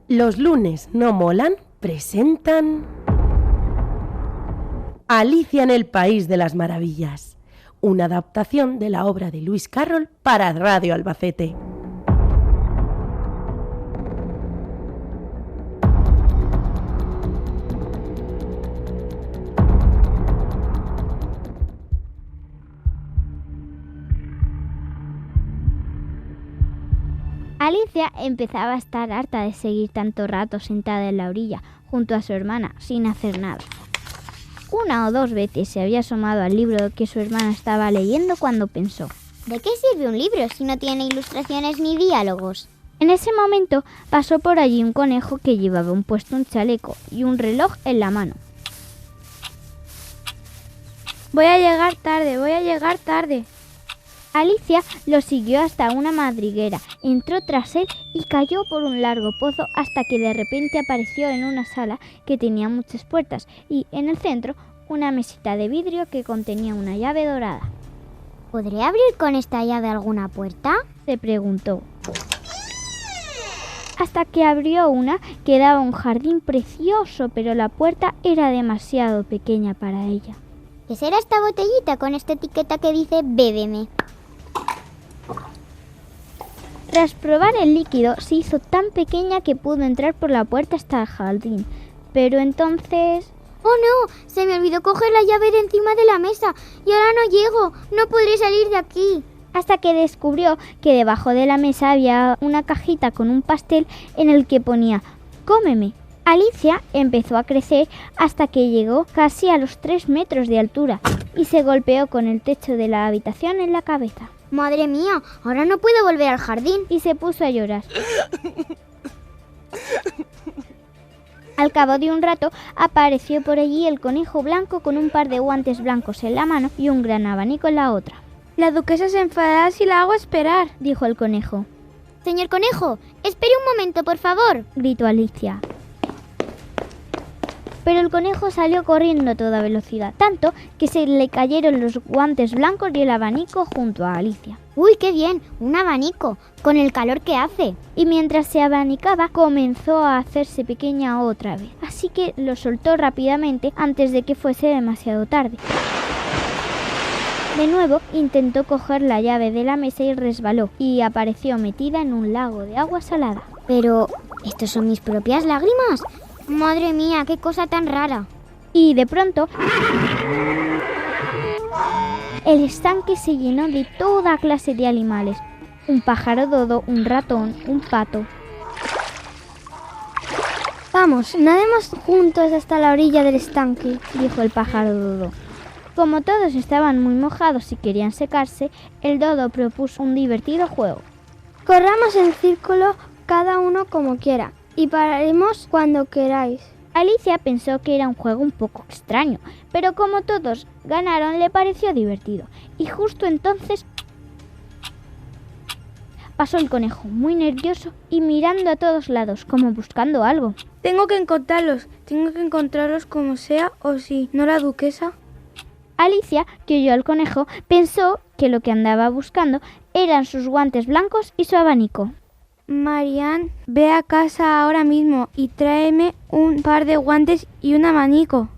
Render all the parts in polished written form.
Los lunes no molan presentan Alicia en el País de las Maravillas, una adaptación de la obra de Lewis Carroll para Radio Albacete. Alicia empezaba a estar harta de seguir tanto rato sentada en la orilla, junto a su hermana, sin hacer nada. Una o dos veces se había asomado al libro que su hermana estaba leyendo cuando pensó: ¿de qué sirve un libro si no tiene ilustraciones ni diálogos? En ese momento pasó por allí un conejo que llevaba puesto un chaleco y un reloj en la mano. Voy a llegar tarde. Alicia lo siguió hasta una madriguera, entró tras él y cayó por un largo pozo hasta que de repente apareció en una sala que tenía muchas puertas y, en el centro, una mesita de vidrio que contenía una llave dorada. ¿Podré abrir con esta llave alguna puerta?, se preguntó. Hasta que abrió una que daba a un jardín precioso, pero la puerta era demasiado pequeña para ella. ¿Qué será esta botellita con esta etiqueta que dice bébeme? Tras probar el líquido, se hizo tan pequeña que pudo entrar por la puerta hasta el jardín. Pero entonces... ¡Oh no! Se me olvidó coger la llave de encima de la mesa y ahora no llego. No podré salir de aquí. Hasta que descubrió que debajo de la mesa había una cajita con un pastel en el que ponía «Cómeme». Alicia empezó a crecer hasta que llegó casi a los 3 metros de altura y se golpeó con el techo de la habitación en la cabeza. ¡Madre mía! Ahora no puedo volver al jardín. Y se puso a llorar. Al cabo de un rato apareció por allí el conejo blanco con un par de guantes blancos en la mano y un gran abanico en la otra. La duquesa se enfadará si la hago esperar, dijo el conejo. Señor conejo, espere un momento, por favor, gritó Alicia. Pero el conejo salió corriendo a toda velocidad, tanto que se le cayeron los guantes blancos y el abanico junto a Alicia. ¡Uy, qué bien! Un abanico, con el calor que hace. Y mientras se abanicaba, comenzó a hacerse pequeña otra vez, así que lo soltó rápidamente antes de que fuese demasiado tarde. De nuevo intentó coger la llave de la mesa y resbaló, y apareció metida en un lago de agua salada. Pero, ¿estos son mis propias lágrimas? ¡Madre mía, qué cosa tan rara! Y de pronto, el estanque se llenó de toda clase de animales. Un pájaro dodo, un ratón, un pato. Vamos, nademos juntos hasta la orilla del estanque, dijo el pájaro dodo. Como todos estaban muy mojados y querían secarse, el dodo propuso un divertido juego. Corramos en círculo, cada uno como quiera, y pararemos cuando queráis. Alicia pensó que era un juego un poco extraño, pero como todos ganaron le pareció divertido. Y justo entonces pasó el conejo, muy nervioso y mirando a todos lados, como buscando algo. Tengo que encontrarlos como sea, o si no la duquesa. Alicia, que oyó al conejo, pensó que lo que andaba buscando eran sus guantes blancos y su abanico. Marianne, ve a casa ahora mismo y tráeme un par de guantes y un abanico.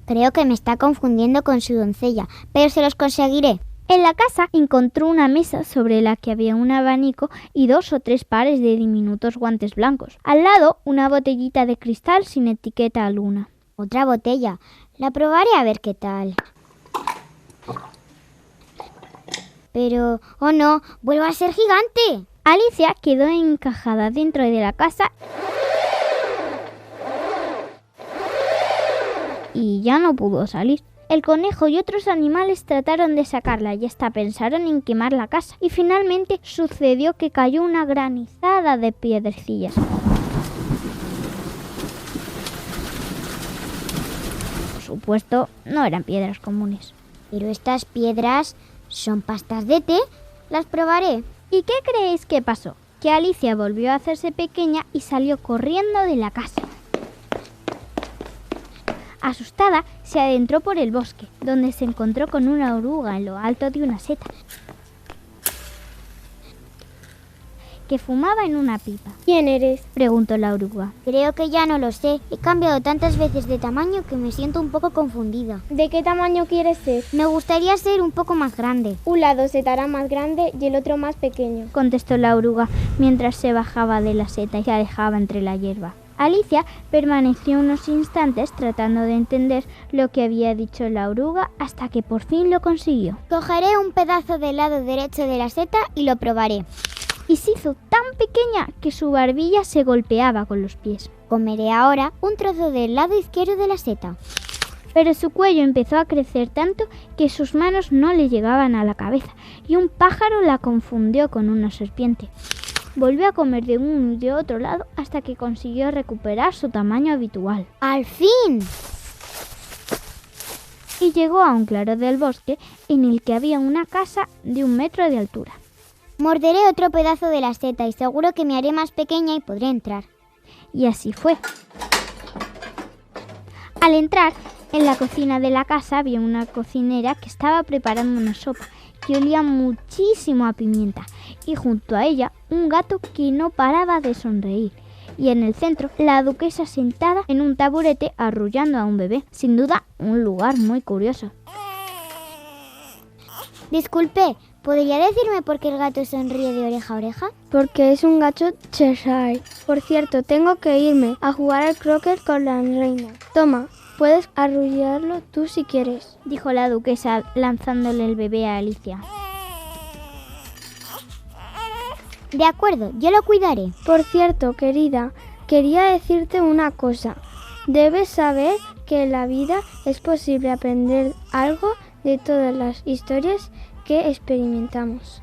Creo que me está confundiendo con su doncella, pero se los conseguiré. En la casa encontró una mesa sobre la que había un abanico y 2 o 3 pares de diminutos guantes blancos. Al lado, una botellita de cristal sin etiqueta alguna. Otra botella. La probaré a ver qué tal. Pero, ¡oh no! ¡Vuelvo a ser gigante! Alicia quedó encajada dentro de la casa y ya no pudo salir. El conejo y otros animales trataron de sacarla y hasta pensaron en quemar la casa. Y finalmente sucedió que cayó una granizada de piedrecillas. Por supuesto, no eran piedras comunes. Pero estas piedras son pastas de té. Las probaré. ¿Y qué creéis que pasó? Que Alicia volvió a hacerse pequeña y salió corriendo de la casa. Asustada, se adentró por el bosque, donde se encontró con una oruga en lo alto de una seta. que fumaba en una pipa. ¿Quién eres? Preguntó la oruga. Creo que ya no lo sé. He cambiado tantas veces de tamaño que me siento un poco confundida. ¿De qué tamaño quieres ser? Me gustaría ser un poco más grande. Un lado se te hará más grande y el otro más pequeño, contestó la oruga mientras se bajaba de la seta y se alejaba entre la hierba. Alicia permaneció unos instantes tratando de entender lo que había dicho la oruga hasta que por fin lo consiguió. Cogeré un pedazo del lado derecho de la seta y lo probaré. Y se hizo tan pequeña que su barbilla se golpeaba con los pies. Comeré ahora un trozo del lado izquierdo de la seta. Pero su cuello empezó a crecer tanto que sus manos no le llegaban a la cabeza y un pájaro la confundió con una serpiente. Volvió a comer de uno y de otro lado hasta que consiguió recuperar su tamaño habitual. ¡Al fin! Y llegó a un claro del bosque en el que había una casa de 1 metro de altura. Morderé otro pedazo de la seta y seguro que me haré más pequeña y podré entrar. Y así fue. Al entrar, en la cocina de la casa había una cocinera que estaba preparando una sopa que olía muchísimo a pimienta y junto a ella un gato que no paraba de sonreír. Y en el centro, la duquesa sentada en un taburete arrullando a un bebé. Sin duda, un lugar muy curioso. Disculpe, ¿podría decirme por qué el gato sonríe de oreja a oreja? porque es un gato Cheshire. Por cierto, tengo que irme a jugar al croquet con la reina. Toma, puedes arrullarlo tú si quieres, dijo la duquesa lanzándole el bebé a Alicia. De acuerdo, yo lo cuidaré. Por cierto, querida, quería decirte una cosa. Debes saber que en la vida es posible aprender algo de todas las historias que experimentamos.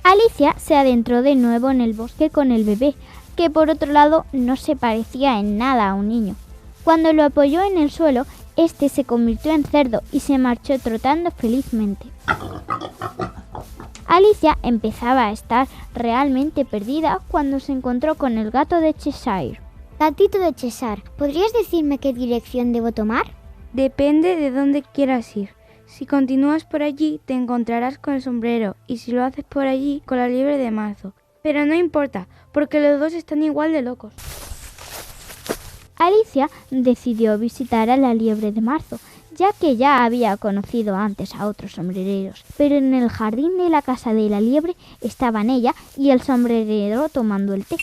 Alicia se adentró de nuevo en el bosque con el bebé, que por otro lado no se parecía en nada a un niño. Cuando lo apoyó en el suelo, este se convirtió en cerdo y se marchó trotando felizmente. Alicia empezaba a estar realmente perdida cuando se encontró con el gato de Cheshire. Gatito de Cheshire, ¿podrías decirme qué dirección debo tomar? Depende de dónde quieras ir. Si continúas por allí, te encontrarás con el sombrero, y si lo haces por allí, con la liebre de marzo. Pero no importa, porque los dos están igual de locos. Alicia decidió visitar a la liebre de marzo, ya que ya había conocido antes a otros sombrereros. Pero en el jardín de la casa de la liebre estaban ella y el sombrerero tomando el té.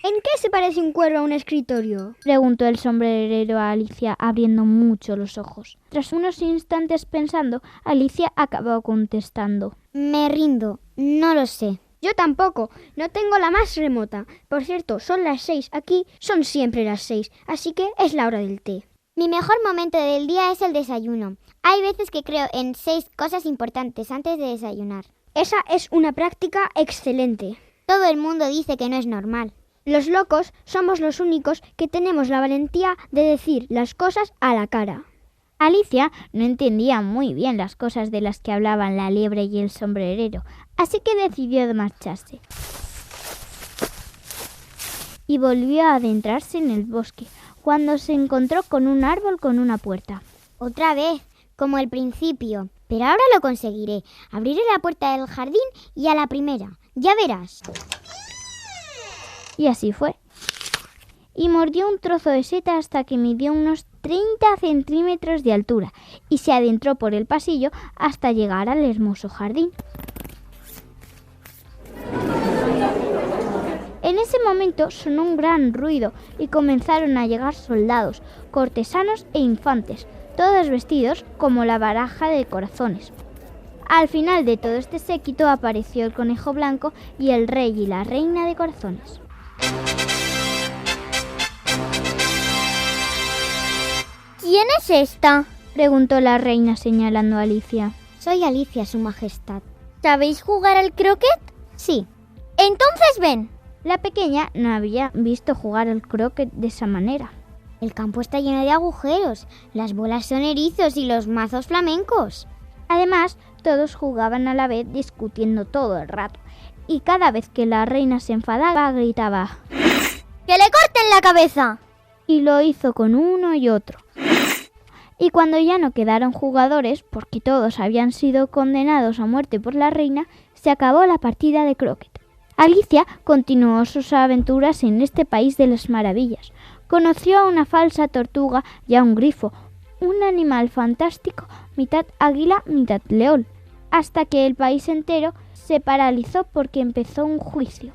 ¿En qué se parece un cuervo a un escritorio? Preguntó el sombrerero a Alicia, abriendo mucho los ojos. Tras unos instantes pensando, Alicia acabó contestando: Me rindo, no lo sé. Yo tampoco, no tengo la más remota. Por cierto, son las 6, aquí son siempre las 6, así que es la hora del té. Mi mejor momento del día es el desayuno. Hay veces que creo en 6 cosas importantes antes de desayunar. Esa es una práctica excelente. Todo el mundo dice que no es normal. Los locos somos los únicos que tenemos la valentía de decir las cosas a la cara. Alicia no entendía muy bien las cosas de las que hablaban la liebre y el sombrerero, así que decidió marcharse. Y volvió a adentrarse en el bosque, cuando se encontró con un árbol con una puerta. Otra vez, como al principio. Pero ahora lo conseguiré. Abriré la puerta del jardín y a la primera. Ya verás. Y así fue. Y mordió un trozo de seta hasta que midió unos 30 centímetros de altura y se adentró por el pasillo hasta llegar al hermoso jardín. En ese momento sonó un gran ruido y comenzaron a llegar soldados, cortesanos e infantes, todos vestidos como la baraja de corazones. Al final de todo este séquito apareció el conejo blanco y el rey y la reina de corazones. ¿Quién es esta? Preguntó la reina señalando a Alicia. Soy Alicia, su majestad. ¿Sabéis jugar al croquet? Sí. Entonces ven. La pequeña no había visto jugar al croquet de esa manera. El campo está lleno de agujeros, las bolas son erizos y los mazos flamencos. Además, todos jugaban a la vez discutiendo todo el rato, y cada vez que la reina se enfadaba gritaba: ¡Que le corten la cabeza! Y lo hizo con uno y otro. Y cuando ya no quedaron jugadores, porque todos habían sido condenados a muerte por la reina, se acabó la partida de croquet. Alicia continuó sus aventuras en este país de las maravillas. Conoció a una falsa tortuga y a un grifo, un animal fantástico, mitad águila, mitad león, hasta que el país entero se paralizó porque empezó un juicio.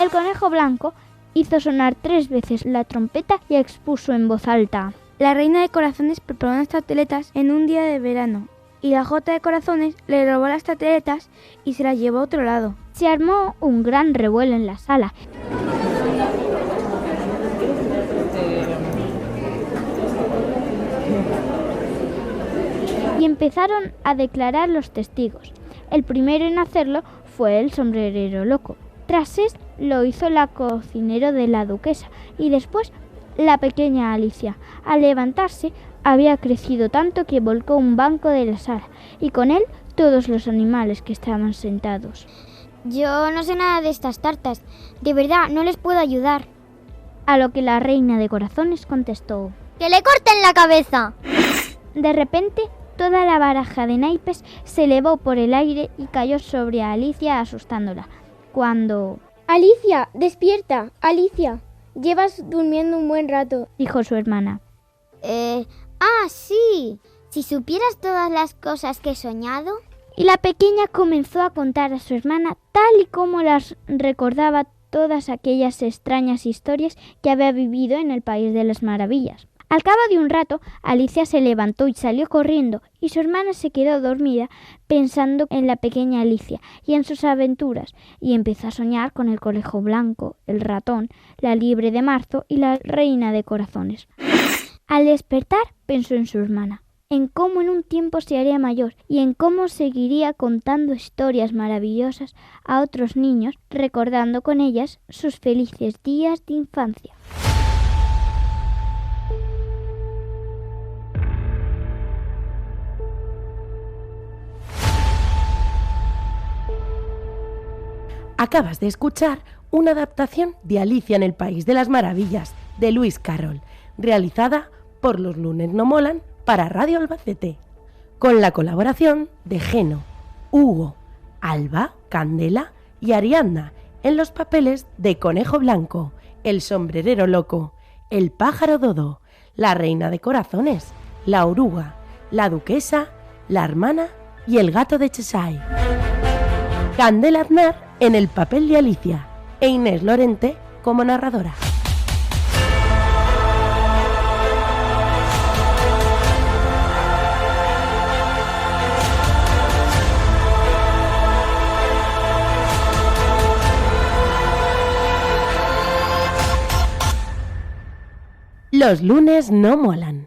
El conejo blanco hizo sonar 3 veces la trompeta y expuso en voz alta: La reina de corazones preparó unas tarteletas en un día de verano, y la jota de corazones le robó las tarteletas y se las llevó a otro lado. Se armó un gran revuelo en la sala. Y empezaron a declarar los testigos. El primero en hacerlo fue el sombrerero loco. Tras esto lo hizo la cocinera de la duquesa y después la pequeña Alicia. Al levantarse había crecido tanto que volcó un banco de la sala y con él todos los animales que estaban sentados. Yo no sé nada de estas tartas. De verdad, no les puedo ayudar. A lo que la reina de corazones contestó: ¡Que le corten la cabeza! De repente, toda la baraja de naipes se elevó por el aire y cayó sobre Alicia asustándola. Cuando... ¡Alicia, despierta! ¡Alicia! Llevas durmiendo un buen rato, dijo su hermana. Sí. Si supieras todas las cosas que he soñado. Y la pequeña comenzó a contar a su hermana tal y como las recordaba todas aquellas extrañas historias que había vivido en el País de las Maravillas. Al cabo de un rato, Alicia se levantó y salió corriendo, y su hermana se quedó dormida pensando en la pequeña Alicia y en sus aventuras, y empezó a soñar con el conejo blanco, el ratón, la liebre de marzo y la reina de corazones. Al despertar, pensó en su hermana, en cómo en un tiempo se haría mayor y en cómo seguiría contando historias maravillosas a otros niños, recordando con ellas sus felices días de infancia. Acabas de escuchar una adaptación de Alicia en el País de las Maravillas de Lewis Carroll, realizada por Los Lunes No Molan para Radio Albacete, con la colaboración de Geno, Hugo, Alba, Candela y Ariadna en los papeles de Conejo Blanco, el sombrerero loco, el pájaro dodo, la reina de corazones, la oruga, la duquesa, la hermana y el gato de Cheshire. Candela Aznar en el papel de Alicia e Inés Lorente como narradora. Los lunes no molan.